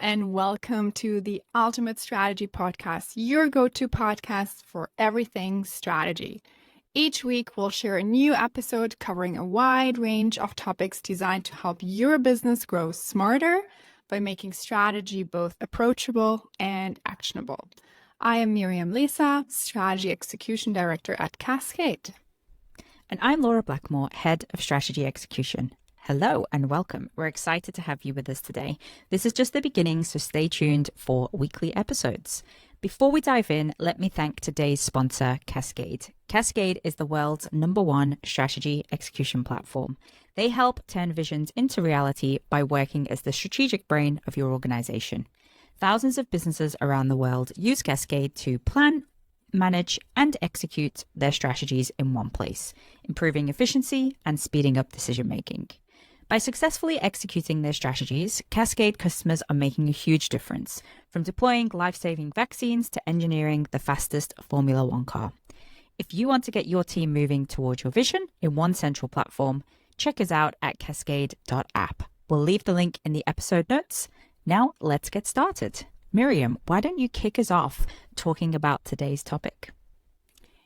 and welcome to the Ultimate Strategy Podcast, your go-to podcast for everything strategy. Each week, we'll share a new episode covering a wide range of topics designed to help your business grow smarter by making strategy both approachable and actionable. I am Miriam Lisa, Strategy Execution Director at Cascade. And I'm Laura Blackmore, Head of Strategy Execution. Hello and welcome. We're excited to have you with us today. This is just the beginning, so stay tuned for weekly episodes. Before we dive in, let me thank today's sponsor, Cascade. Cascade is the world's #1 strategy execution platform. They help turn visions into reality by working as the strategic brain of your organization. Thousands of businesses around the world use Cascade to plan, manage, and execute their strategies in one place, improving efficiency and speeding up decision-making. By successfully executing their strategies, Cascade customers are making a huge difference, from deploying life-saving vaccines to engineering the fastest Formula One car. If you want to get your team moving towards your vision in one central platform, check us out at cascade.app. We'll leave the link in the episode notes. Now, let's get started. Miriam, why don't you kick us off talking about today's topic?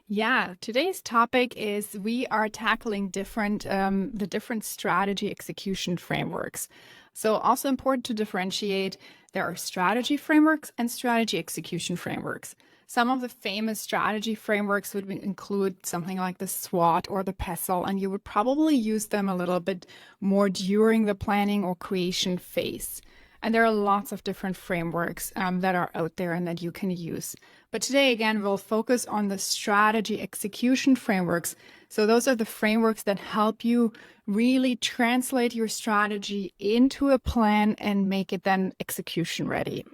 Yeah, today's topic is we are tackling the different strategy execution frameworks. So also important to differentiate, there are strategy frameworks and strategy execution frameworks. Some of the famous strategy frameworks would include something like the SWOT or the PESTLE, and you would probably use them a little bit more during the planning or creation phase. And there are lots of different frameworks that are out there and that you can use. But today, again, we'll focus on the strategy execution frameworks. So those are the frameworks that help you really translate your strategy into a plan and make it then execution ready.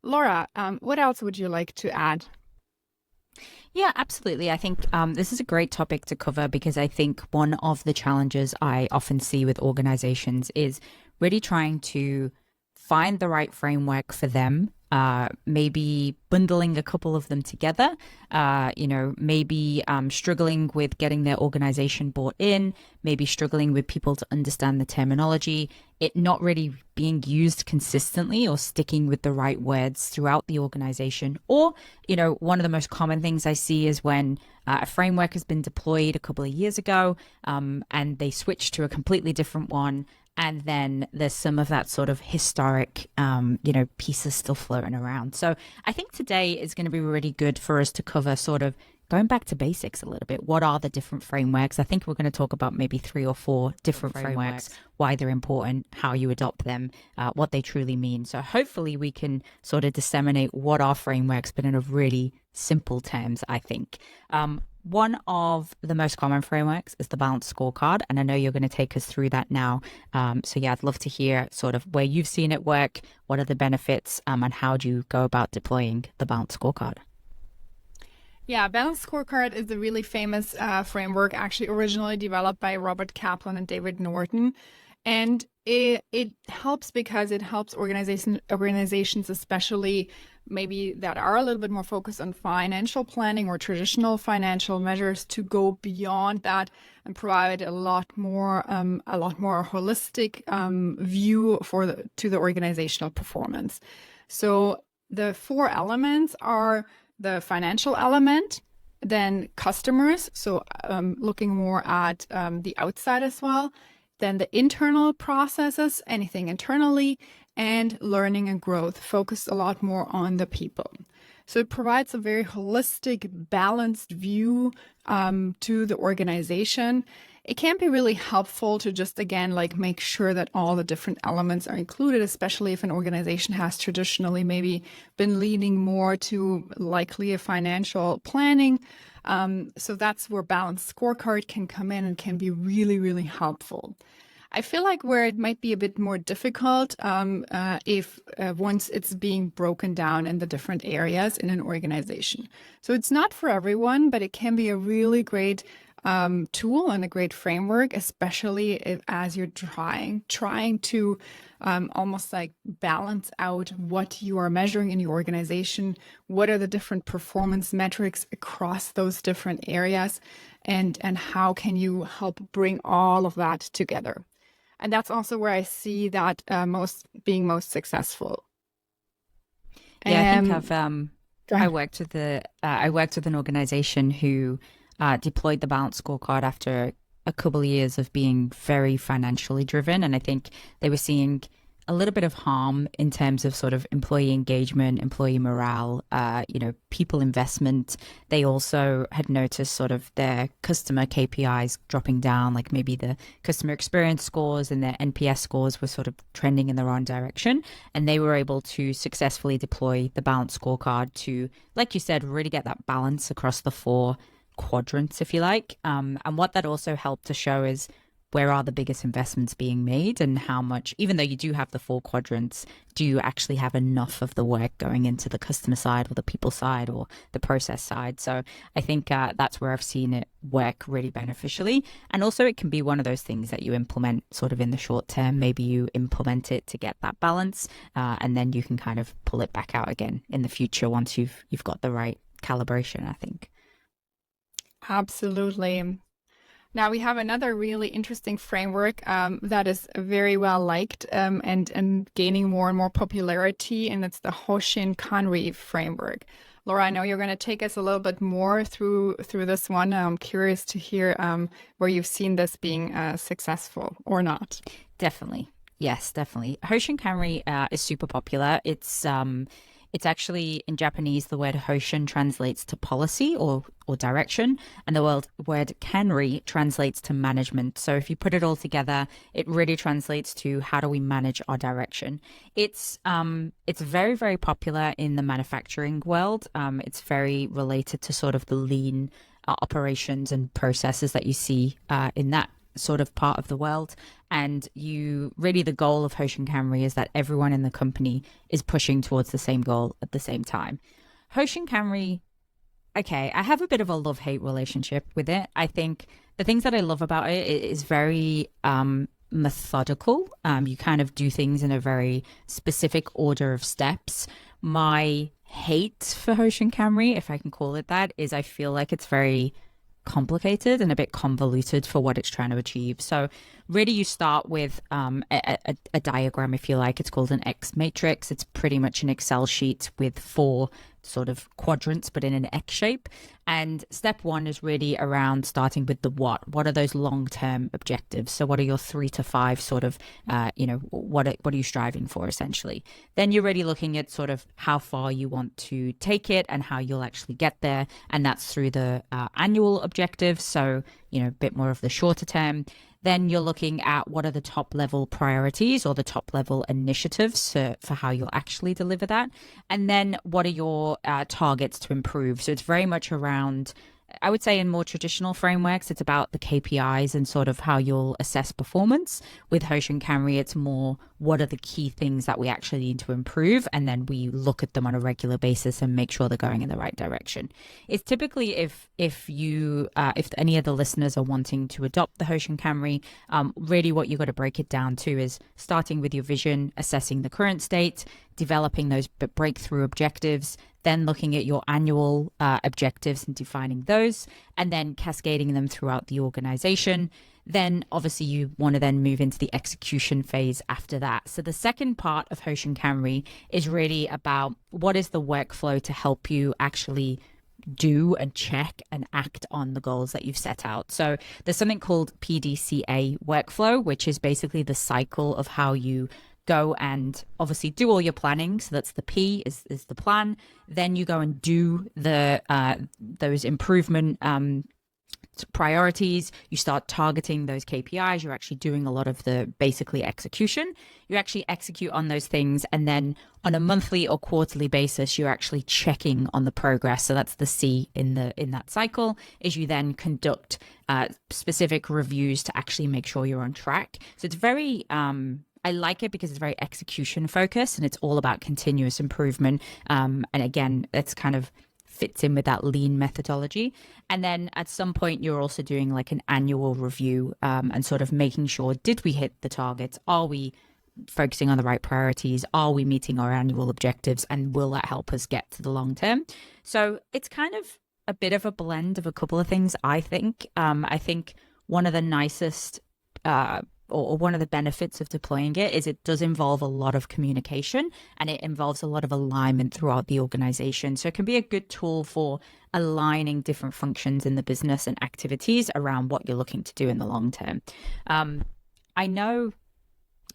Laura, what else would you like to add? Yeah, absolutely. I think this is a great topic to cover because I think one of the challenges I often see with organizations is really trying to find the right framework for them, maybe bundling a couple of them together, maybe struggling with getting their organization bought in, maybe struggling with people to understand the terminology, it not really being used consistently or sticking with the right words throughout the organization. Or, one of the most common things I see is when a framework has been deployed a couple of years ago and they switch to a completely different one. And then there's some of that sort of historic, pieces still floating around. So I think today is going to be really good for us to cover sort of going back to basics a little bit. What are the different frameworks? I think we're going to talk about maybe 3 or 4 different frameworks, why they're important, how you adopt them, what they truly mean. So hopefully we can sort of disseminate what are frameworks, but in a really simple terms, I think. One of the most common frameworks is the Balanced Scorecard, and I know you're going to take us through that now. So yeah, I'd love to hear sort of where you've seen it work, what are the benefits, and how do you go about deploying the Balanced Scorecard? Yeah, Balanced Scorecard is a really famous framework, actually originally developed by Robert Kaplan and David Norton. And it helps because it helps organizations, especially maybe that are a little bit more focused on financial planning or traditional financial measures, to go beyond that and provide a lot more holistic view to the organizational performance. So the 4 elements are the financial element, then customers, so looking more at the outside as well, then the internal processes, anything internally, and learning and growth, focused a lot more on the people. So it provides a very holistic, balanced view to the organization. It can be really helpful to just, again, make sure that all the different elements are included, especially if an organization has traditionally maybe been leaning more to likely a financial planning. So that's where Balanced Scorecard can come in and can be really, really helpful. I feel like where it might be a bit more difficult if once it's being broken down in the different areas in an organization. So it's not for everyone, but it can be a really great tool and a great framework, especially as you're trying to almost balance out what you are measuring in your organization, what are the different performance metrics across those different areas, and how can you help bring all of that together. And that's also where I see that most successful. Yeah, I think Go I ahead. worked with an organization who deployed the Balanced Scorecard after a couple of years of being very financially driven, and I think they were seeing a little bit of harm in terms of sort of employee engagement, employee morale, people investment. They also had noticed sort of their customer KPIs dropping down, like maybe the customer experience scores and their NPS scores were sort of trending in the wrong direction. And they were able to successfully deploy the Balanced Scorecard to, like you said, really get that balance across the four quadrants, if you like. And what that also helped to show is where are the biggest investments being made and how much, even though you do have the four quadrants, do you actually have enough of the work going into the customer side or the people side or the process side? So I think that's where I've seen it work really beneficially. And also it can be one of those things that you implement sort of in the short term. Maybe you implement it to get that balance and then you can kind of pull it back out again in the future once you've got the right calibration, I think. Absolutely. Now we have another really interesting framework that is very well liked and gaining more and more popularity, and it's the Hoshin Kanri framework. Laura, I know you're going to take us a little bit more through this one. I'm curious to hear where you've seen this being successful or not. Definitely. Yes, definitely. Hoshin Kanri is super popular. It's actually in Japanese, the word Hoshin translates to policy or direction, and the word Kanri translates to management. So if you put it all together, it really translates to how do we manage our direction. It's very, very popular in the manufacturing world. It's very related to sort of the lean operations and processes that you see in that sort of part of the world. And the goal of Hoshin Kanri is that everyone in the company is pushing towards the same goal at the same time. Hoshin Kanri, okay, I have a bit of a love-hate relationship with it. I think the things that I love about it is very methodical. You kind of do things in a very specific order of steps. My hate for Hoshin Kanri, if I can call it that, is I feel like it's very complicated and a bit convoluted for what it's trying to achieve. So really you start with a diagram, if you like. It's called an X matrix. It's pretty much an Excel sheet with four sort of quadrants, but in an X shape. And step one is really around starting with the what. What are those long-term objectives? So what are your 3 to 5 sort of, what are you striving for essentially? Then you're really looking at sort of how far you want to take it and how you'll actually get there. And that's through the annual objectives. So, a bit more of the shorter term. Then you're looking at what are the top level priorities or the top level initiatives for how you'll actually deliver that. And then what are your targets to improve? So it's very much around, I would say in more traditional frameworks, it's about the KPIs and sort of how you'll assess performance. With Hoshin Kanri, it's more what are the key things that we actually need to improve, and then we look at them on a regular basis and make sure they're going in the right direction. It's typically if any of the listeners are wanting to adopt the Hoshin Kanri, really what you've got to break it down to is starting with your vision, assessing the current state, developing those breakthrough objectives, then looking at your annual objectives and defining those, and then cascading them throughout the organization. Then obviously you want to then move into the execution phase after that. So the second part of Hoshin Kanri is really about what is the workflow to help you actually do and check and act on the goals that you've set out. So there's something called PDCA workflow, which is basically the cycle of how you go and obviously do all your planning. So that's the P is the plan. Then you go and do those improvement priorities. You start targeting those KPIs. You're actually doing a lot of the basically execution. You actually execute on those things, and then on a monthly or quarterly basis, you're actually checking on the progress. So that's the C in that cycle. Is you then conduct specific reviews to actually make sure you're on track. So it's very I like it because it's very execution focused and it's all about continuous improvement. And again, it's kind of fits in with that lean methodology. And then at some point, you're also doing like an annual review and sort of making sure, did we hit the targets? Are we focusing on the right priorities? Are we meeting our annual objectives? And will that help us get to the long term? So it's kind of a bit of a blend of a couple of things, I think. I think one of the nicest or one of the benefits of deploying it is it does involve a lot of communication, and it involves a lot of alignment throughout the organization. So it can be a good tool for aligning different functions in the business and activities around what you're looking to do in the long term. I know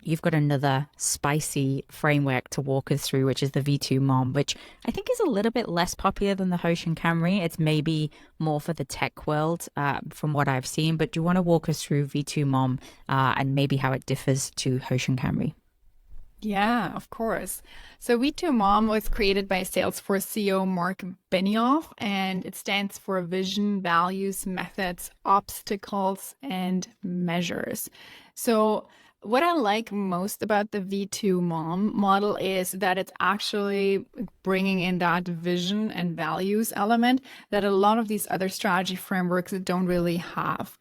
you've got another spicy framework to walk us through, which is the V2 MOM, which I think is a little bit less popular than the Hoshin Kanri. It's maybe more for the tech world from what I've seen. But do you want to walk us through V2 MOM and maybe how it differs to Hoshin Kanri? Yeah, of course. So V2 MOM was created by Salesforce CEO Mark Benioff, and it stands for Vision, Values, Methods, Obstacles, and Measures. So what I like most about the V2 MOM model is that it's actually bringing in that vision and values element that a lot of these other strategy frameworks don't really have.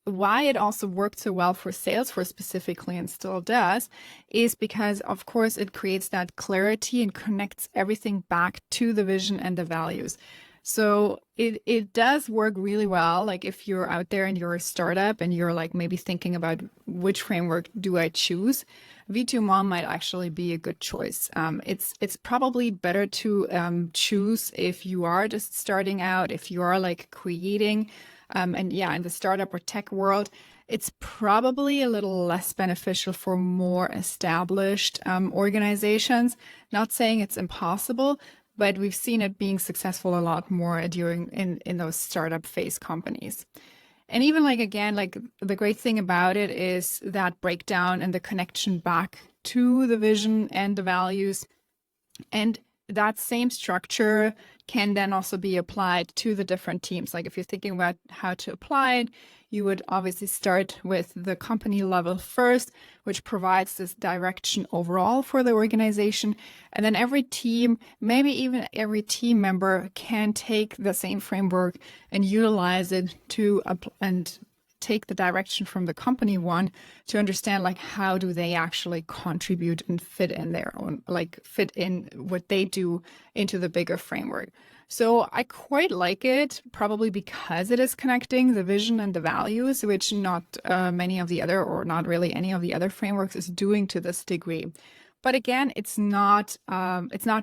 Why it also worked so well for Salesforce specifically and still does is because, of course, it creates that clarity and connects everything back to the vision and the values. So it does work really well. Like if you're out there and you're a startup and you're like maybe thinking about which framework do I choose, V2 MOM might actually be a good choice. It's probably better to choose if you are just starting out, if you are like creating, and yeah, in the startup or tech world, it's probably a little less beneficial for more established organizations. Not saying it's impossible, but we've seen it being successful a lot more in those startup phase companies. And even like, again, like the great thing about it is that breakdown and the connection back to the vision and the values. And that same structure can then also be applied to the different teams. Like if you're thinking about how to apply it, you would obviously start with the company level first, which provides this direction overall for the organization. And then every team, maybe even every team member, can take the same framework and utilize it and take the direction from the company one to understand like how do they actually contribute and fit in their own, like fit in what they do into the bigger framework. So I quite like it, probably because it is connecting the vision and the values, which not many of the other, or not really any of the other frameworks is doing to this degree. But again, it's not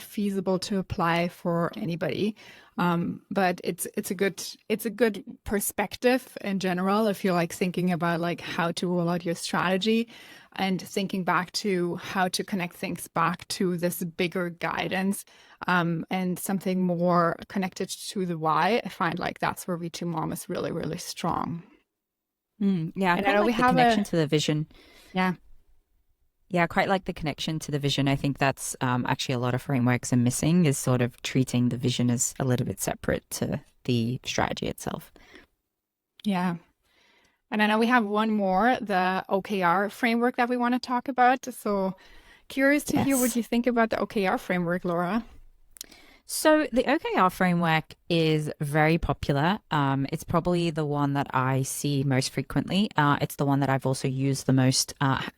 feasible to apply for anybody. But it's a good perspective in general if you're like thinking about like how to roll out your strategy and thinking back to how to connect things back to this bigger guidance and something more connected to the why. I find like that's where V2 MOM is really, really strong. Yeah, And I I know like we the have connection to the vision. yeah. Yeah, I quite like the connection to the vision. I think that's actually a lot of frameworks are missing, is sort of treating the vision as a little bit separate to the strategy itself. Yeah. And I know we have one more, the OKR framework that we want to talk about. So curious to hear what Yes. you think about the OKR framework, Laura. So the OKR framework is very popular. It's probably the one that I see most frequently. It's the one that I've also used the most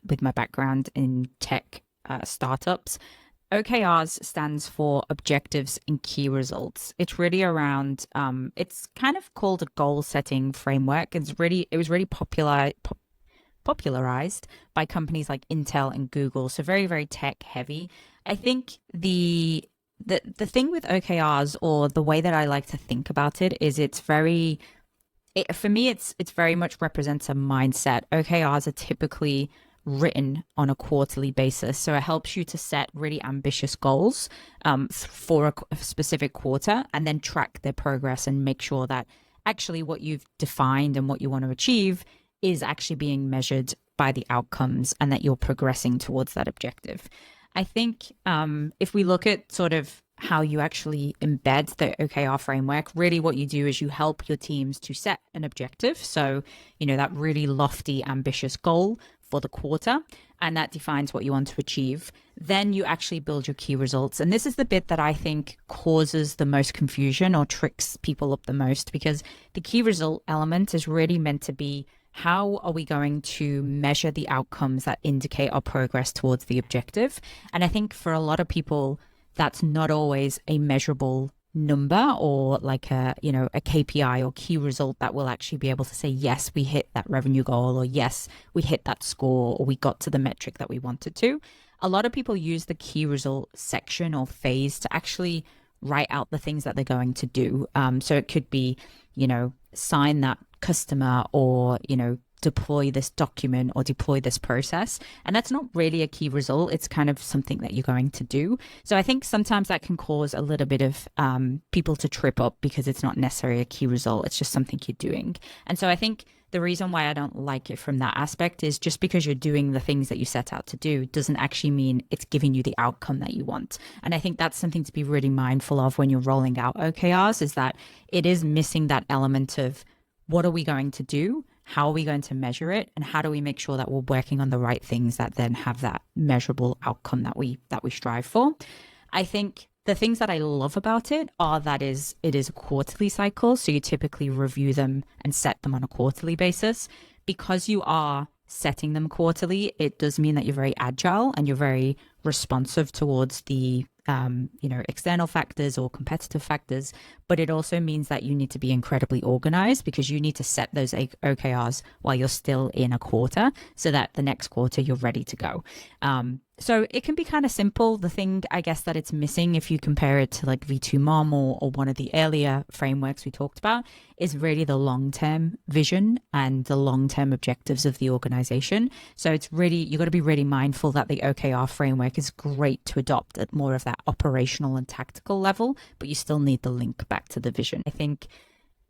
with my background in tech startups. OKRs stands for objectives and key results. It's really around, it's kind of called a goal setting framework. It was really popularized by companies like Intel and Google. So very, very tech heavy. I think the thing with OKRs, or the way that I like to think about it, is for me, it's very much represents a mindset. OKRs are typically written on a quarterly basis. So it helps you to set really ambitious goals for a specific quarter and then track their progress and make sure that actually what you've defined and what you want to achieve is actually being measured by the outcomes and that you're progressing towards that objective. I think if we look at sort of how you actually embed the OKR framework, really what you do is you help your teams to set an objective. So, that really lofty, ambitious goal for the quarter, and that defines what you want to achieve. Then you actually build your key results. And this is the bit that I think causes the most confusion or tricks people up the most, because the key result element is really meant to be, how are we going to measure the outcomes that indicate our progress towards the objective? And I think for a lot of people, that's not always a measurable number or like a, you know, a KPI or key result that will actually be able to say, yes, we hit that revenue goal, or yes, we hit that score, or we got to the metric that we wanted to. A lot of people use the key result section or phase to actually write out the things that they're going to do. So it could be, you know, sign that customer, or, you know, deploy this document or deploy this process. And that's not really a key result. It's kind of something that you're going to do. So I think sometimes that can cause a little bit of people to trip up because it's not necessarily a key result. It's just something you're doing. And so I think the reason why I don't like it from that aspect is just because you're doing the things that you set out to do doesn't actually mean it's giving you the outcome that you want. And I think that's something to be really mindful of when you're rolling out OKRs, is that it is missing that element of what are we going to do? How are we going to measure it? And how do we make sure that we're working on the right things that then have that measurable outcome that we strive for? I think the things that I love about it are that it is a quarterly cycle. So you typically review them and set them on a quarterly basis. Because you are setting them quarterly, it does mean that you're very agile and you're very responsive towards the you know, external factors or competitive factors, but it also means that you need to be incredibly organized, because you need to set those OKRs while you're still in a quarter, so that the next quarter you're ready to go. So it can be kind of simple. The thing, I guess, that it's missing if you compare it to like V2MOM or one of the earlier frameworks we talked about, is really the long-term vision and the long-term objectives of the organization. So it's really, you got to be really mindful that the OKR framework is great to adopt at more of that operational and tactical level, but you still need the link back to the vision. I think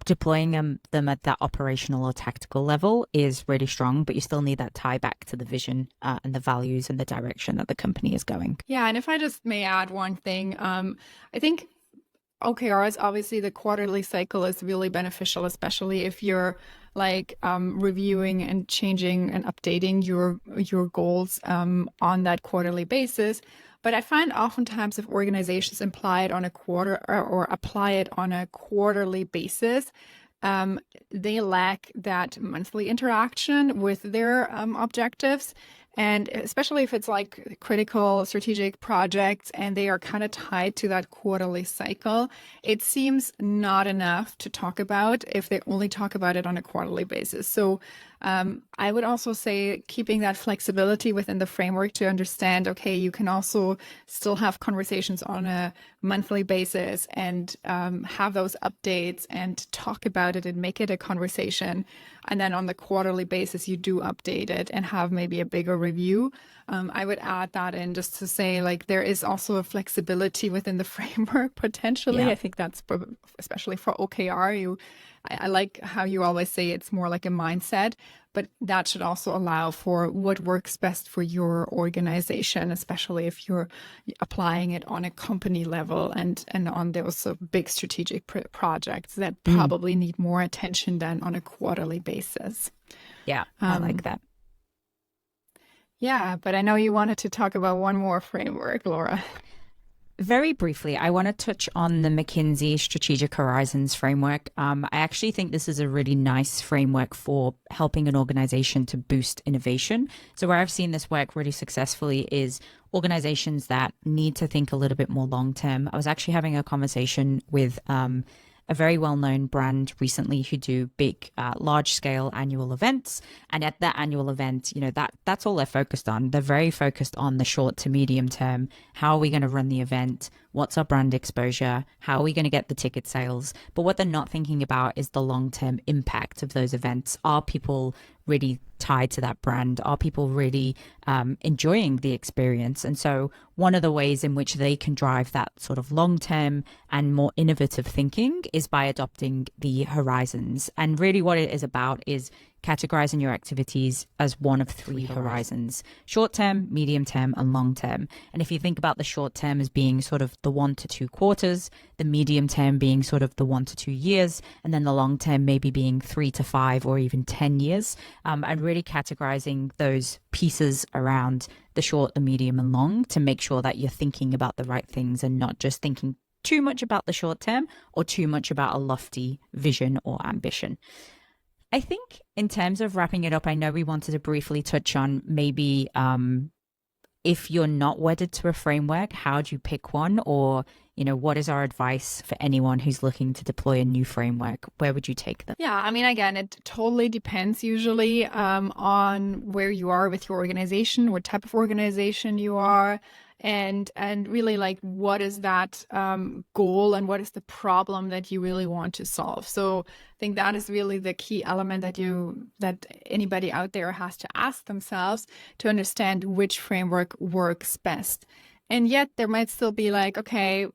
deploying them at that operational or tactical level is really strong, but you still need that tie back to the vision and the values and the direction that the company is going. Yeah, and if I just may add one thing, I think OKRs, obviously the quarterly cycle is really beneficial, especially if you're like reviewing and changing and updating your goals on that quarterly basis. But I find oftentimes if organizations apply it on a quarterly basis, they lack that monthly interaction with their objectives. And especially if it's like critical strategic projects and they are kind of tied to that quarterly cycle, it seems not enough to talk about if they only talk about it on a quarterly basis. So I would also say keeping that flexibility within the framework to understand, okay, you can also still have conversations on a monthly basis and have those updates and talk about it and make it a conversation. And then on the quarterly basis, you do update it and have maybe a bigger review. I would add that in just to say, like, there is also a flexibility within the framework potentially. Yeah. I think that's especially for OKR. I like how you always say it's more like a mindset, but that should also allow for what works best for your organization, especially if you're applying it on a company level and on those big strategic projects that probably need more attention than on a quarterly basis. Yeah, I like that. Yeah, but I know you wanted to talk about one more framework, Laura. Very briefly, I want to touch on the McKinsey Strategic Horizons framework. I actually think this is a really nice framework for helping an organization to boost innovation. So where I've seen this work really successfully is organizations that need to think a little bit more long term. I was actually having a conversation with a very well-known brand recently who do big, large-scale annual events. And at that annual event, you know, that's all they're focused on. They're very focused on the short to medium term. How are we going to run the event? What's our brand exposure? How are we going to get the ticket sales? But what they're not thinking about is the long-term impact of those events. Are people really tied to that brand? Are people really enjoying the experience? And so one of the ways in which they can drive that sort of long-term and more innovative thinking is by adopting the horizons. And really what it is about is categorizing your activities as one of three horizons: short term, medium term, and long term. And if you think about the short term as being sort of the 1 to 2 quarters, the medium term being sort of the 1 to 2 years, and then the long term maybe being 3 to 5 or even 10 years, and really categorizing those pieces around the short, the medium, and long to make sure that you're thinking about the right things and not just thinking too much about the short term or too much about a lofty vision or ambition. I think in terms of wrapping it up, I know we wanted to briefly touch on maybe if you're not wedded to a framework, how do you pick one? Or, what is our advice for anyone who's looking to deploy a new framework? Where would you take them? Yeah, I mean, again, it totally depends usually on where you are with your organization, what type of organization you are, and really like what is that goal and what is the problem that you really want to solve. So I think that is really the key element that anybody out there has to ask themselves to understand which framework works best. And yet there might still be like, okay,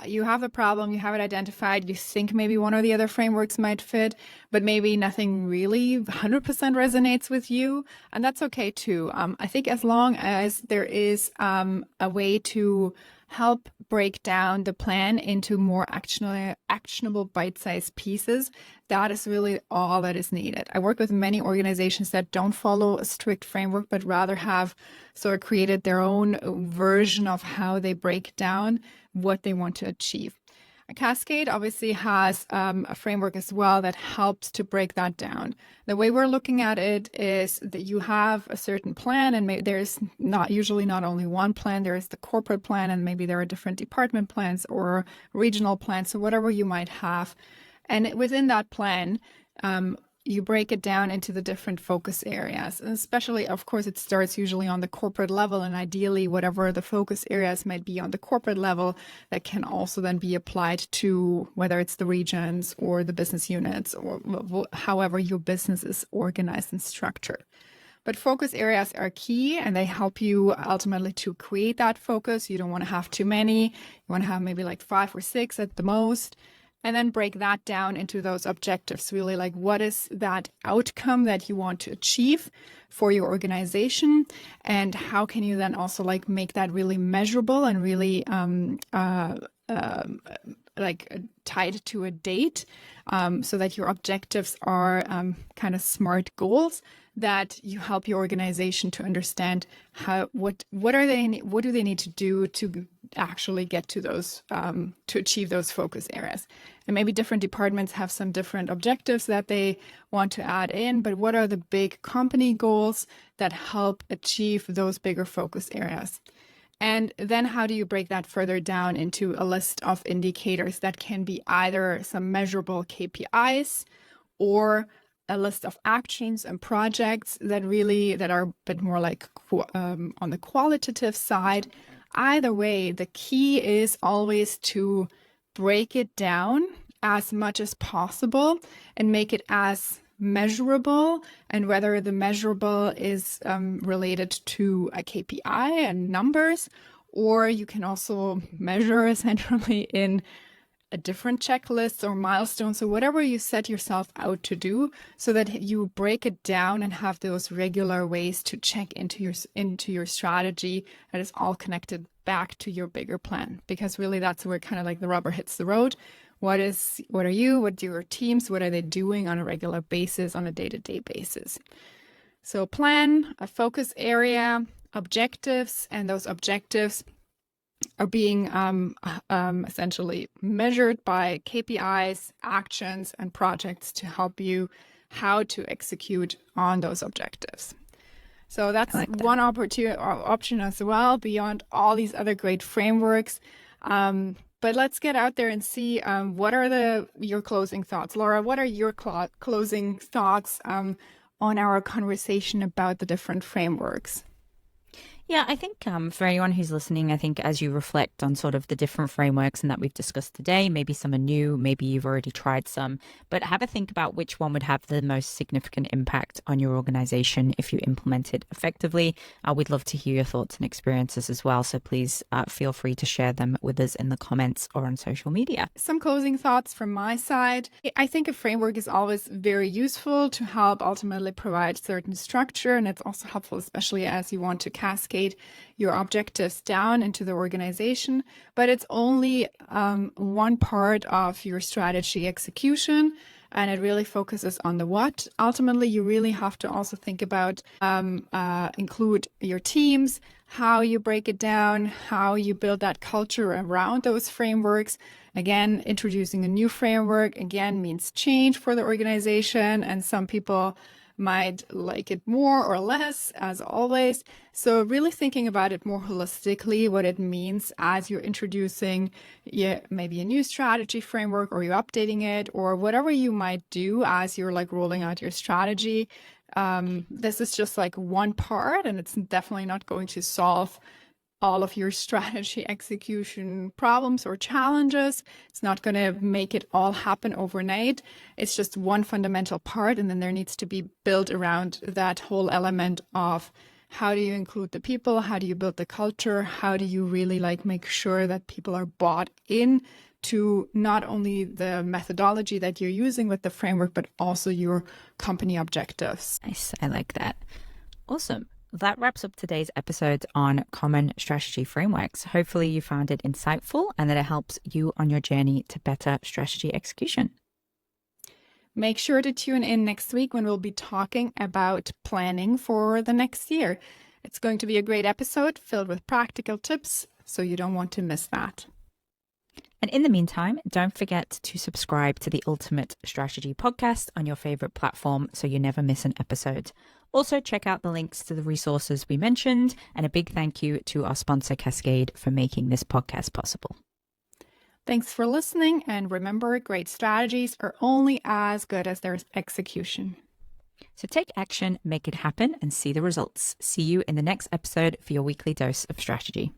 you have a problem, you have it identified, you think maybe one or the other frameworks might fit, but maybe nothing really 100% resonates with you. And that's okay too. I think as long as there is a way to help break down the plan into more actionable bite-sized pieces, that is really all that is needed. I work with many organizations that don't follow a strict framework, but rather have sort of created their own version of how they break down what they want to achieve. Cascade obviously has a framework as well that helps to break that down. The way we're looking at it is that you have a certain plan, and there's usually not only one plan, there is the corporate plan, and maybe there are different department plans or regional plans, so whatever you might have. And within that plan, you break it down into the different focus areas. And especially, of course, it starts usually on the corporate level, and ideally whatever the focus areas might be on the corporate level, that can also then be applied to whether it's the regions or the business units or however your business is organized and structured. But focus areas are key, and they help you ultimately to create that focus. You don't want to have too many. You want to have maybe like 5 or 6 at the most. And then break that down into those objectives, really like what is that outcome that you want to achieve for your organization, and how can you then also like make that really measurable and really like tied to a date, so that your objectives are kind of smart goals that you help your organization to understand what do they need to do to actually get to those to achieve those focus areas. And maybe different departments have some different objectives that they want to add in, but what are the big company goals that help achieve those bigger focus areas? And then how do you break that further down into a list of indicators that can be either some measurable KPIs or a list of actions and projects that are a bit more like on the qualitative side. Either way, the key is always to break it down as much as possible and make it as measurable, and whether the measurable is related to a KPI and numbers, or you can also measure essentially in a different checklist or milestones, so whatever you set yourself out to do, so that you break it down and have those regular ways to check into your strategy that is all connected back to your bigger plan. Because really that's where kind of like the rubber hits the road. What do your teams, what are they doing on a regular basis, on a day-to-day basis? So plan, a focus area, objectives, and those objectives are being essentially measured by KPIs, actions, and projects to help you how to execute on those objectives. So that's one option as well, beyond all these other great frameworks. But let's get out there and see what are your closing thoughts. Laura, what are your closing thoughts on our conversation about the different frameworks? Yeah, I think for anyone who's listening, I think as you reflect on sort of the different frameworks and that we've discussed today, maybe some are new, maybe you've already tried some, but have a think about which one would have the most significant impact on your organization if you implement it effectively. We'd love to hear your thoughts and experiences as well. So please feel free to share them with us in the comments or on social media. Some closing thoughts from my side. I think a framework is always very useful to help ultimately provide certain structure, and it's also helpful, especially as you want to cascade your objectives down into the organization, but it's only one part of your strategy execution, and it really focuses on the what. Ultimately, you really have to also think about, include your teams, how you break it down, how you build that culture around those frameworks. Again, introducing a new framework, again, means change for the organization, and some people might like it more or less, as always. So really thinking about it more holistically, what it means as you're introducing maybe a new strategy framework, or you're updating it, or whatever you might do as you're like rolling out your strategy. This is just like one part, and it's definitely not going to solve all of your strategy execution problems or challenges. It's not going to make it all happen overnight. It's just one fundamental part. And then there needs to be built around that whole element of how do you include the people? How do you build the culture? How do you really like make sure that people are bought in to not only the methodology that you're using with the framework, but also your company objectives? Nice. I like that. Awesome. That wraps up today's episode on common strategy frameworks. Hopefully you found it insightful and that it helps you on your journey to better strategy execution. Make sure to tune in next week when we'll be talking about planning for the next year. It's going to be a great episode filled with practical tips, so you don't want to miss that. And in the meantime, don't forget to subscribe to the Ultimate Strategy podcast on your favorite platform so you never miss an episode. Also, check out the links to the resources we mentioned, and a big thank you to our sponsor, Cascade, for making this podcast possible. Thanks for listening, and remember, great strategies are only as good as their execution. So take action, make it happen, and see the results. See you in the next episode for your weekly dose of strategy.